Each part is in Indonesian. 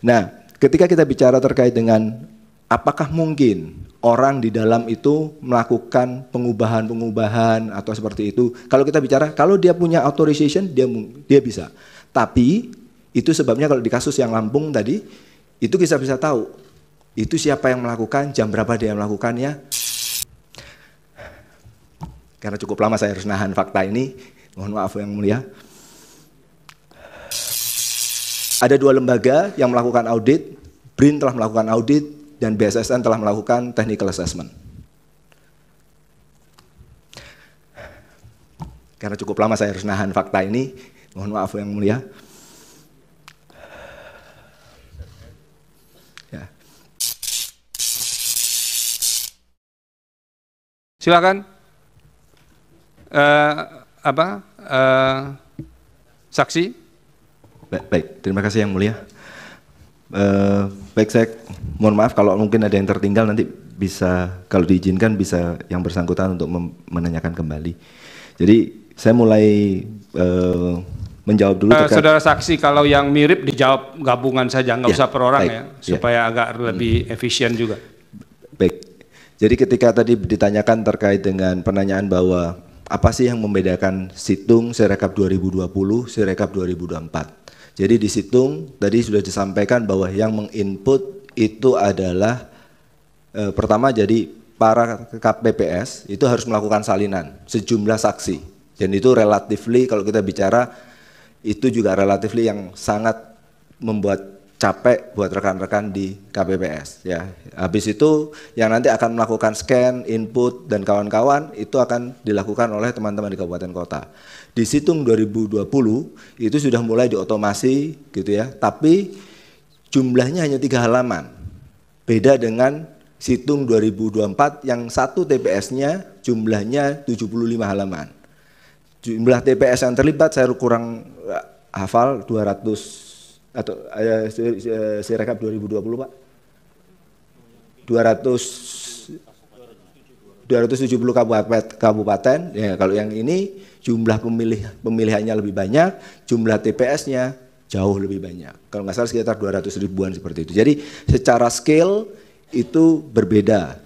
Nah, ketika kita bicara terkait dengan apakah mungkin orang di dalam itu melakukan pengubahan-pengubahan atau seperti itu. Kalau kita bicara, kalau dia punya authorization, dia bisa. Tapi itu sebabnya kalau di kasus yang Lampung tadi, itu kita bisa tahu itu siapa yang melakukan, jam berapa dia melakukannya. Karena cukup lama saya harus nahan fakta ini, mohon maaf yang mulia. Ada dua lembaga yang melakukan audit, BRIN telah melakukan audit, dan BSSN telah melakukan technical assessment. Karena cukup lama saya harus nahan fakta ini, mohon maaf yang mulia. Ya. Silakan. Saksi. Baik, terima kasih yang mulia. Baik, saya mohon maaf kalau mungkin ada yang tertinggal, nanti bisa kalau diizinkan bisa yang bersangkutan untuk menanyakan kembali. Jadi saya mulai menjawab dulu. Saudara saksi, kalau yang mirip dijawab gabungan saja, nggak usah per orang, baik, ya, supaya agak lebih efisien juga. Baik, jadi ketika tadi ditanyakan terkait dengan pertanyaan bahwa apa sih yang membedakan Situng Sirekap 2020, Sirekap 2024. Jadi di Situng tadi sudah disampaikan bahwa yang menginput itu adalah pertama, jadi para KPPS itu harus melakukan salinan sejumlah saksi, dan itu relatifly kalau kita bicara itu juga relatifly yang sangat membuat capek buat rekan-rekan di KPPS ya. Habis itu yang nanti akan melakukan scan, input dan kawan-kawan itu akan dilakukan oleh teman-teman di kabupaten kota. Di Situng 2020 itu sudah mulai diotomasi gitu ya, tapi jumlahnya hanya 3 halaman. Beda dengan Situng 2024 yang satu TPS-nya jumlahnya 75 halaman. Jumlah TPS yang terlibat saya kurang hafal 200 atau Sirekap 2020 Pak 270 kabupaten ya. Kalau yang ini jumlah pemilihannya lebih banyak, jumlah TPS-nya jauh lebih banyak, kalau nggak salah sekitar 200 ribuan seperti itu. Jadi secara scale itu berbeda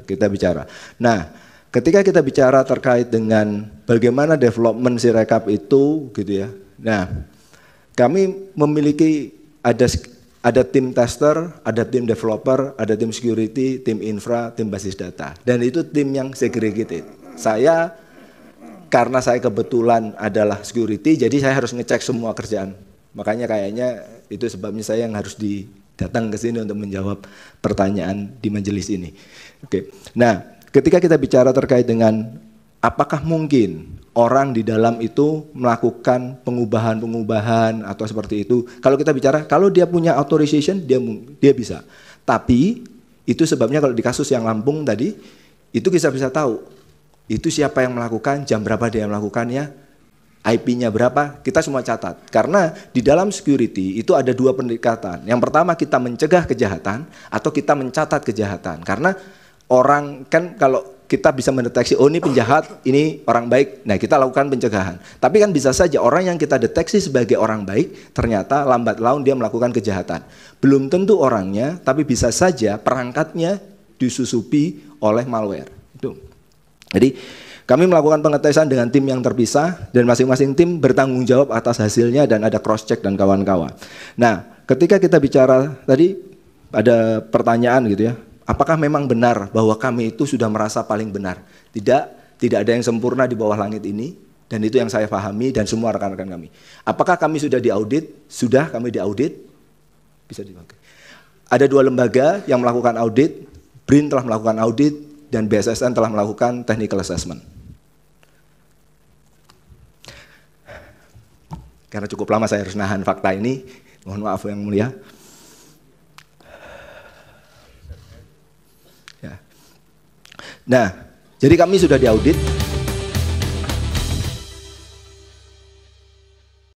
kita bicara. Nah, ketika kita bicara terkait dengan bagaimana development Sirekap itu gitu ya. Nah, kami memiliki ada tim tester, ada tim developer, ada tim security, tim infra, tim basis data. Dan itu tim yang segregated. Karena saya kebetulan adalah security, jadi saya harus ngecek semua kerjaan. Makanya kayaknya itu sebabnya saya yang harus datang ke sini untuk menjawab pertanyaan di majelis ini. Oke. Nah, ketika kita bicara terkait dengan apakah mungkin orang di dalam itu melakukan pengubahan-pengubahan atau seperti itu. Kalau kita bicara, kalau dia punya authorization, dia bisa. Tapi itu sebabnya kalau di kasus yang Lampung tadi, itu kita bisa tahu itu siapa yang melakukan, jam berapa dia melakukannya, IP-nya berapa, kita semua catat. Karena di dalam security itu ada dua pendekatan. Yang pertama kita mencegah kejahatan atau kita mencatat kejahatan. Karena orang kan kalau kita bisa mendeteksi, oh ini penjahat, ini orang baik, nah kita lakukan pencegahan. Tapi kan bisa saja orang yang kita deteksi sebagai orang baik, ternyata lambat laun dia melakukan kejahatan. Belum tentu orangnya, tapi bisa saja perangkatnya disusupi oleh malware. Itu. Jadi kami melakukan pengetesan dengan tim yang terpisah, dan masing-masing tim bertanggung jawab atas hasilnya dan ada cross check dan kawan-kawan. Nah, ketika kita bicara tadi ada pertanyaan gitu ya, apakah memang benar bahwa kami itu sudah merasa paling benar? Tidak ada yang sempurna di bawah langit ini, dan itu yang saya pahami dan semua rekan-rekan kami. Apakah kami sudah diaudit? Sudah, kami diaudit. Bisa dipakai. Ada dua lembaga yang melakukan audit, BRIN telah melakukan audit, dan BSSN telah melakukan technical assessment. Karena cukup lama saya harus nahan fakta ini, mohon maaf yang mulia. Nah, jadi kami sudah diaudit,